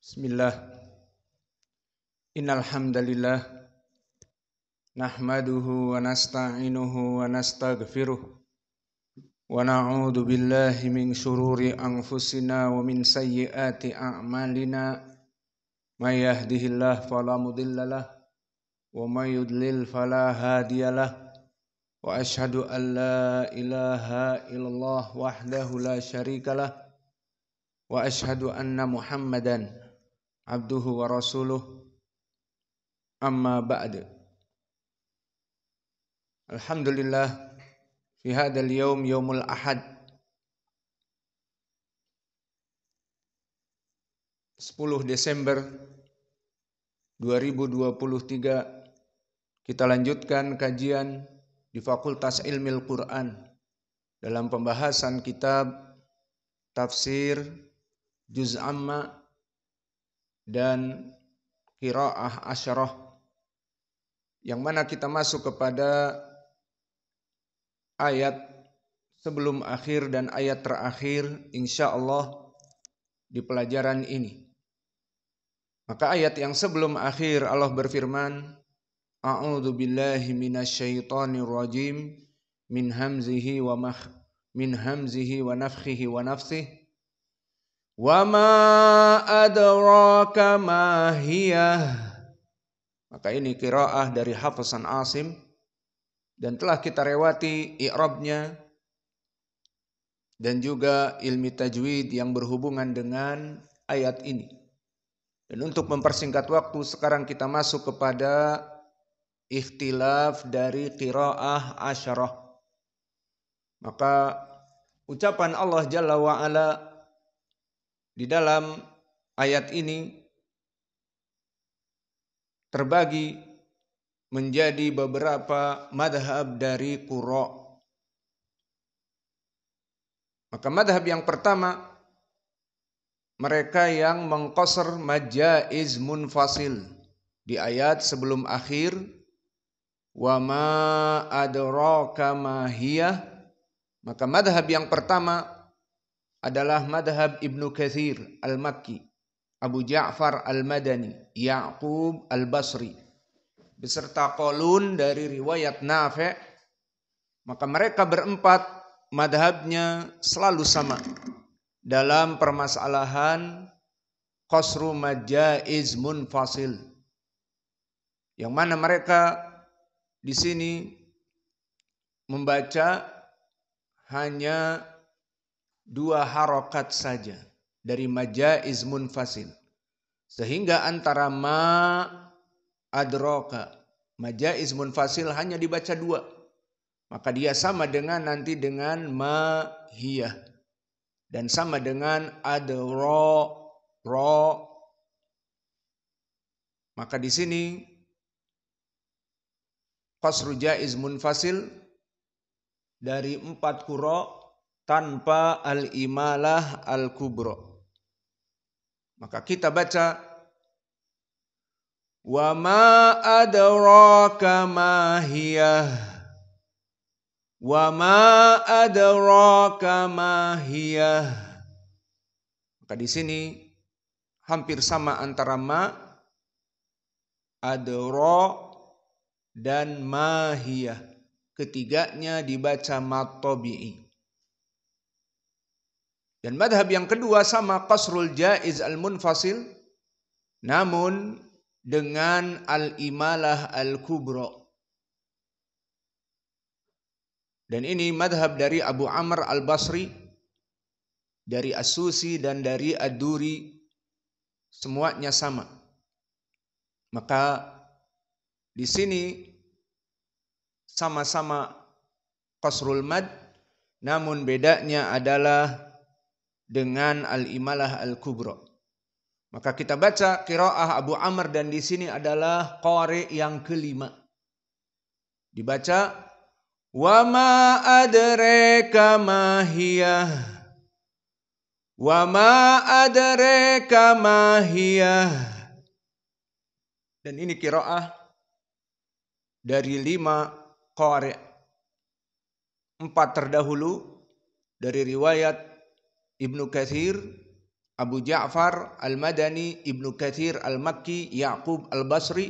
Bismillah. Innal hamdalillah nahmaduhu wa nasta'inuhu wa nastaghfiruh wa na'udzu billahi min syururi anfusina wa min sayyiati a'malina may yahdihillahu fala mudhillalah wa may yudlil fala hadiyalah wa asyhadu an la ilaha illallah wahdahu la syarikalah wa asyhadu anna Muhammadan abduhu wa rasuluh amma ba'd. Alhamdulillah fi hadzal yaum yaumul ahad 10 Desember 2023 kita lanjutkan kajian di Fakultas Ilmil Quran dalam pembahasan kitab tafsir juz amma dan qiraah asyarah, yang mana kita masuk kepada ayat sebelum akhir dan ayat terakhir insyaallah di pelajaran ini. Maka ayat yang sebelum akhir Allah berfirman, a'udzu billahi minasyaitonir rajim min hamzihi wa nafthihi wa nafsihi wa ma adraka ma hiyah. Maka ini qiraah dari Hafiz an Asim dan telah kita lewati i'rabnya dan juga ilmu tajwid yang berhubungan dengan ayat ini. Dan untuk mempersingkat waktu, sekarang kita masuk kepada ikhtilaf dari qiraah asyarah. Maka ucapan Allah Jalla wa Ala di dalam ayat ini terbagi menjadi beberapa madhab dari qurra. Maka madhab yang pertama, mereka yang mengqasr majaiz munfasil di ayat sebelum akhir, wa ma adraka ma hiyah. Maka madhab yang pertama adalah madhab Ibnu Katsir al-Makki, Abu Ja'far al-Madani, Ya'qub al-Basri, beserta Qalun dari riwayat Nafi'. Maka mereka berempat madhabnya selalu sama dalam permasalahan qasru majaiz munfasil, yang mana mereka di sini membaca hanya 2 harokat saja dari majaiz munfasil, sehingga antara ma adraka majaiz munfasil hanya dibaca 2, maka dia sama dengan nanti dengan ma hiyah dan sama dengan adra ra. Maka di sini qasru jaiz munfasil dari 4 qurra tanpa al-imalah al-kubra. Maka kita baca wa ma adraka ma hiyah, wa ma adraka ma hiyah. Maka di sini hampir sama antara ma, adra dan ma hiyah. Ketiganya dibaca mad tabi'i. Dan madhab yang kedua sama qasrul jaiz al-munfasil, namun dengan al-imalah al-kubra. Dan ini madhab dari Abu Amr al-Basri, dari As-Susi dan dari Ad-Duri, semuanya sama. Maka di sini sama-sama qasrul mad, namun bedanya adalah dengan al-imalah al-kubra. Maka kita baca qiraah Abu Amr, dan di sini adalah qari yang kelima. Dibaca wa ma adraka ma hiyah, wa ma adraka ma hiyah. Dan ini qiraah dari 5 qari. 4 terdahulu dari riwayat Ibnu Katsir, Abu Ja'far Al-Madani, Ibnu Katsir Al-Makki, Ya'qub Al-Basri,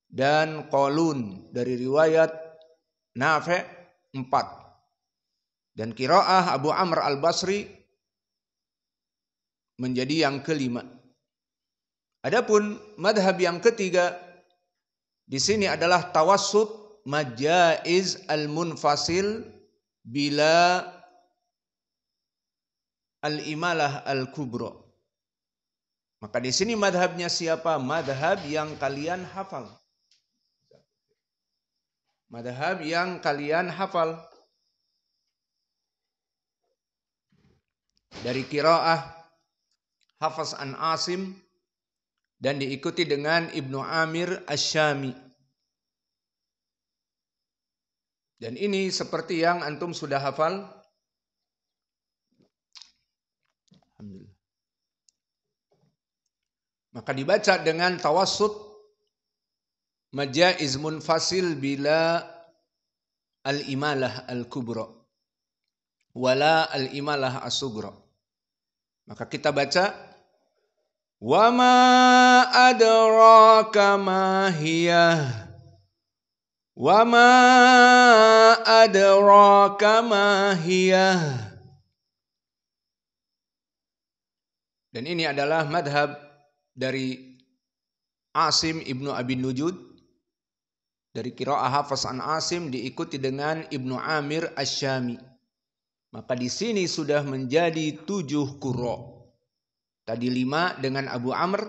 dan Qalun dari riwayat Nafi' 4. Dan qiraah Abu Amr Al-Basri menjadi yang kelima. Adapun madhab yang ketiga di sini adalah tawassut majaiz al-munfasil bila al-imalah al-kubra. Maka di sini madhabnya siapa? Madhab yang kalian hafal. Madhab yang kalian hafal. Dari qiraah Hafs an Asim dan diikuti dengan Ibnu Amir Asy-Syami. Dan ini seperti yang antum sudah hafal. Alhamdulillah. Maka dibaca dengan tawassut majaiz munfasil bila al-imalah al-kubra wala al-imalah as-sugra. Maka kita baca wa ma adraka ma hiya wa ma adraka ma hiya. Dan ini adalah madhab dari Asim Ibnu Abi Nujud dari qiraah Hafs an Asim diikuti dengan Ibnu Amir Asy-Syami. Maka di sini sudah menjadi 7 qurra. Tadi 5 dengan Abu Amr,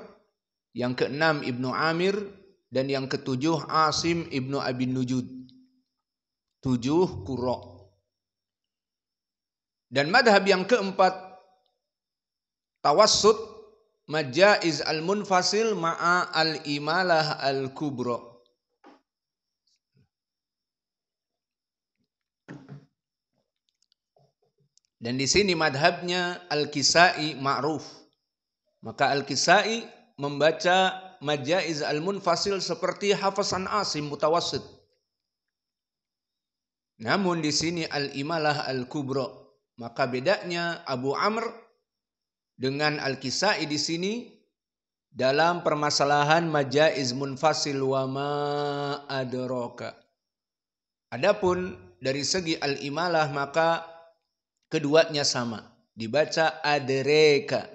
yang ke-6 Ibnu Amir, dan yang ke-7 Asim Ibnu Abi Nujud. 7 qurra. Dan madhab yang keempat tawassut majaiz al-munfasil ma'a al-imalah al-kubra. Dan di sini madhabnya Al-Kisai ma'ruf. Maka Al-Kisai membaca majaiz al-munfasil seperti Hafs an Asim mutawassit. Namun di sini al-imalah al-kubra. Maka bedanya Abu Amr dengan Al-Kisai di sini dalam permasalahan majaiz munfasil wa ma adraka. Adapun dari segi al-imalah maka keduanya sama, dibaca adreka.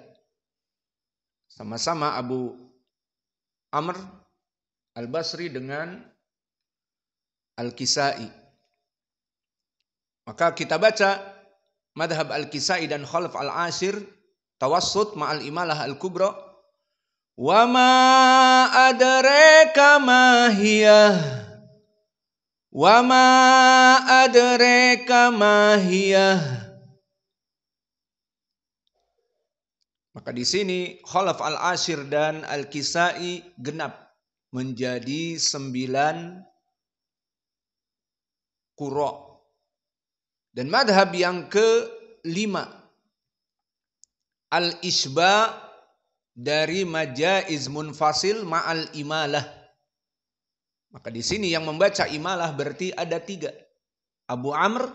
Sama-sama Abu Amr Al-Basri dengan Al-Kisai. Maka kita baca madhab Al-Kisai dan Khalaf Al-Ashir tawassut ma'al imalah al-kubra. Wa ma adraka ma hiya. Wa ma adraka ma hiya. Maka di sini Khalaf Al-Ashir dan Al-Kisai genap menjadi 9 qurra. Dan madhab yang ke-5 al-isba dari majaiz munfasil ma'al imalah. Maka di sini yang membaca imalah berarti ada 3. Abu Amr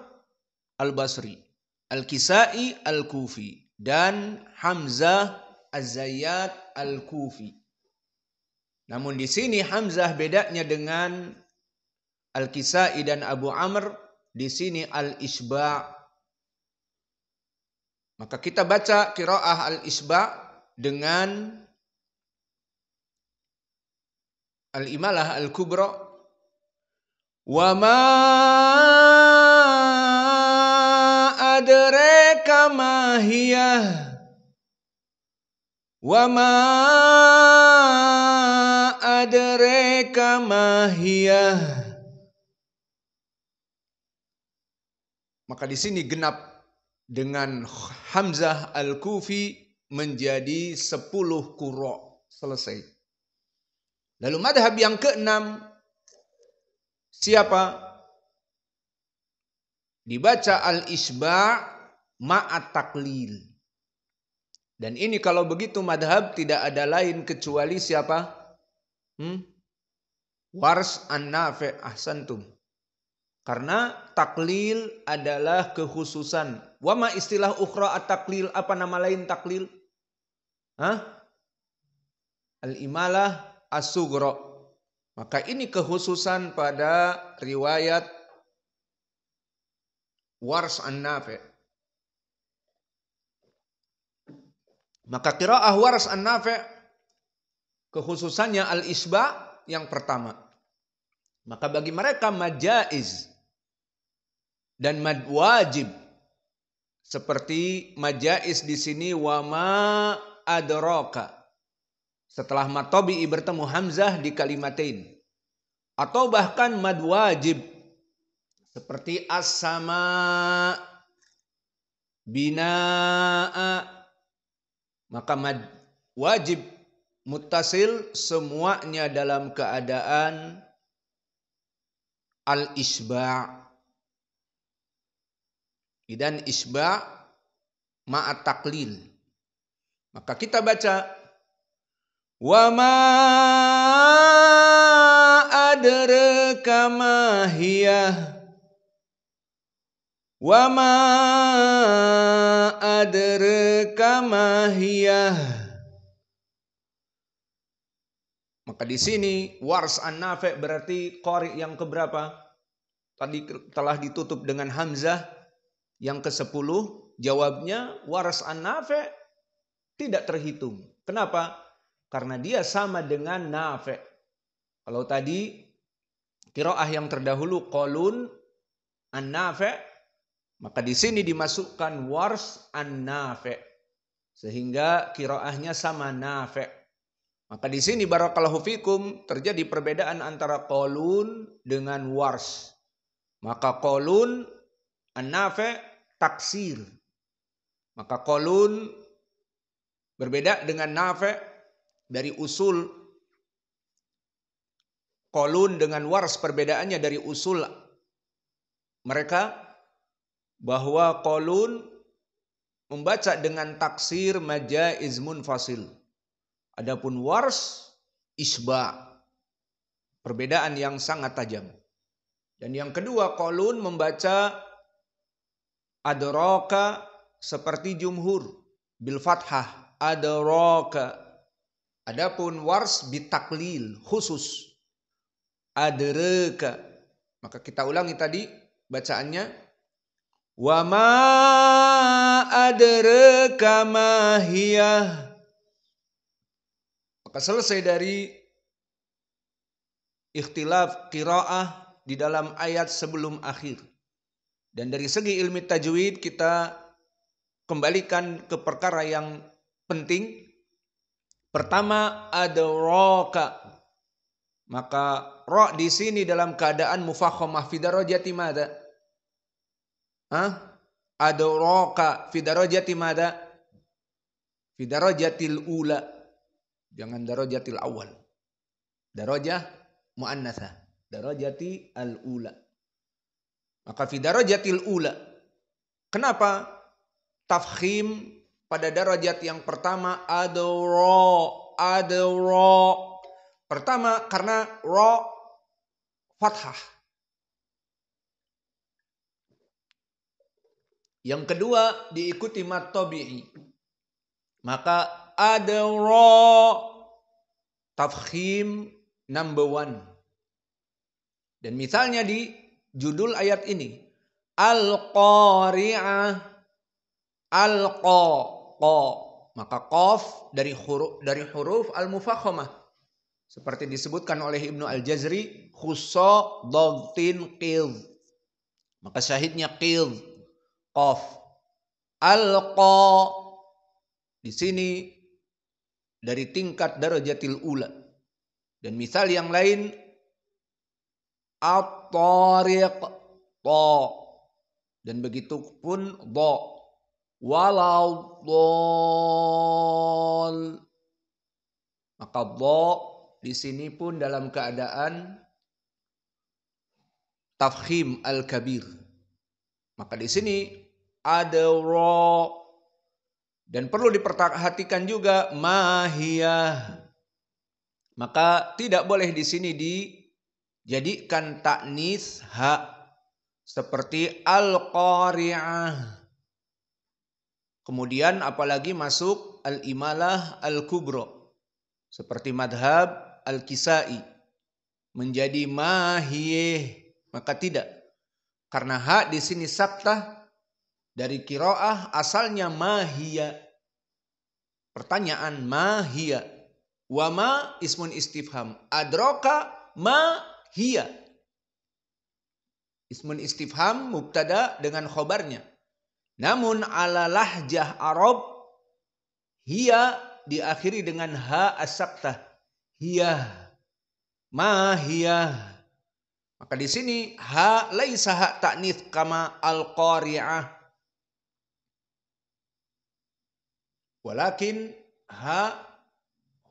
Al-Basri, Al-Kisai Al-Kufi, dan Hamzah Az-Zayyat Al-Kufi. Namun di sini Hamzah bedanya dengan Al-Kisai dan Abu Amr, di sini al-isba'. Maka kita baca qiraah al-isba' dengan al-imalah al-kubra. Wa ma adraka ma hiya. Wa ma adraka ma hiya. Maka di sini genap dengan Hamzah Al-Kufi menjadi 10 qurra. Selesai. Lalu madhab yang ke-6 siapa? Dibaca al-isba' ma'at taklil. Dan ini kalau begitu madhab tidak ada lain kecuali siapa? Wars an-Nafi'. Ahsantum. Karena taklil adalah kekhususan. Wama istilah ukhra at-taklil. Apa nama lain taklil? Al-imalah as-sughra. Maka ini kekhususan pada riwayat Wars an-Nafi'. Maka qiraah Wars an-Nafi' kekhususannya al-isba' yang pertama. Maka bagi mereka mad jaiz dan mad wajib. Seperti mad jaiz di sini wa ma adraka. Setelah mad tabi'i bertemu hamzah di kalimatain. Atau bahkan mad wajib. Seperti as-sama bina'a. Maka mad wajib muttasil semuanya dalam keadaan al-isba'. Dan isba' ma'at taklil. Maka kita baca wa ma adraka ma hiya wa ma adraka ma hiya. Maka di sini Wars an-Nafi' berarti qari yang keberapa? Tadi telah ditutup dengan hamzah. Yang ke-10 jawabnya Wars an-Nafi' tidak terhitung. Kenapa? Karena dia sama dengan Nafi'. Kalau tadi qiraah yang terdahulu qalun an-Nafi', maka di sini dimasukkan Wars an-Nafi'. Sehingga qiraahnya sama Nafi'. Maka di sini barakallahu fikum terjadi perbedaan antara qalun dengan Wars. Maka qalun an-Nafi' taksir. Maka qalun berbeda dengan Nafi' dari usul. Qalun dengan Wars perbedaannya dari usul mereka bahwa qalun membaca dengan taksir mad jaiz munfasil. Adapun Wars isba. Perbedaan yang sangat tajam. Dan yang kedua qalun membaca adraka seperti jumhur bil fathah adraka. Adapun Wars bitaklil khusus adraka. Maka kita ulangi tadi bacaannya wa ma adraka ma hiya. Maka selesai dari ikhtilaf qiraah di dalam ayat sebelum akhir. Dan dari segi ilmu tajwid kita kembalikan ke perkara yang penting. Pertama adraka. Maka ra di sini dalam keadaan mufakhamah fi darajati madza? Adraka fi darajati madza? Fi darajatil ula. Jangan darajatil awal. Darajah muannatsa. Darajati al-ula. Maka fi darajatil ula. Kenapa tafkhim pada darajat yang pertama adra. Pertama karena ra fathah. Yang kedua diikuti mad tabi'i. Maka adra tafkhim number 1. Dan misalnya di judul ayat ini al-qari'ah al-qa. Maka qaf dari huruf al-mufakhamah seperti disebutkan oleh Ibnu Al-Jazri khussa dhabtin qidh. Maka syahidnya qidh qaf. Al-qa di sini dari tingkat darajatil ula. Dan misal yang lain at-tariq ta. Dan begitu pun dha. Walau dhal. Maka dha di sini pun dalam keadaan tafkhim al-kabir. Maka di sini ada ra. Dan perlu diperhatikan juga mahiyah. Maka tidak boleh di sini dijadikan taknis ha seperti al-qari'ah. Kemudian apalagi masuk al-imalah al-kubro. Seperti madhab al-kisai. Menjadi mahiyeh. Maka tidak. Karena ha di sini saktah dari qiraah asalnya mahiyah. Pertanyaan mahiyah. Wa ma ismun istifham. Adraka mahiyah. Ismun istifham mubtada dengan khobarnya. Namun ala lahjah Arab hiya diakhiri dengan ha as-saktah. Hiya. Ma hiya. Maka di sini ha laisa ha ta'nits kama al-qari'ah. Walakin ha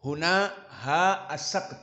huna ha as-sakt.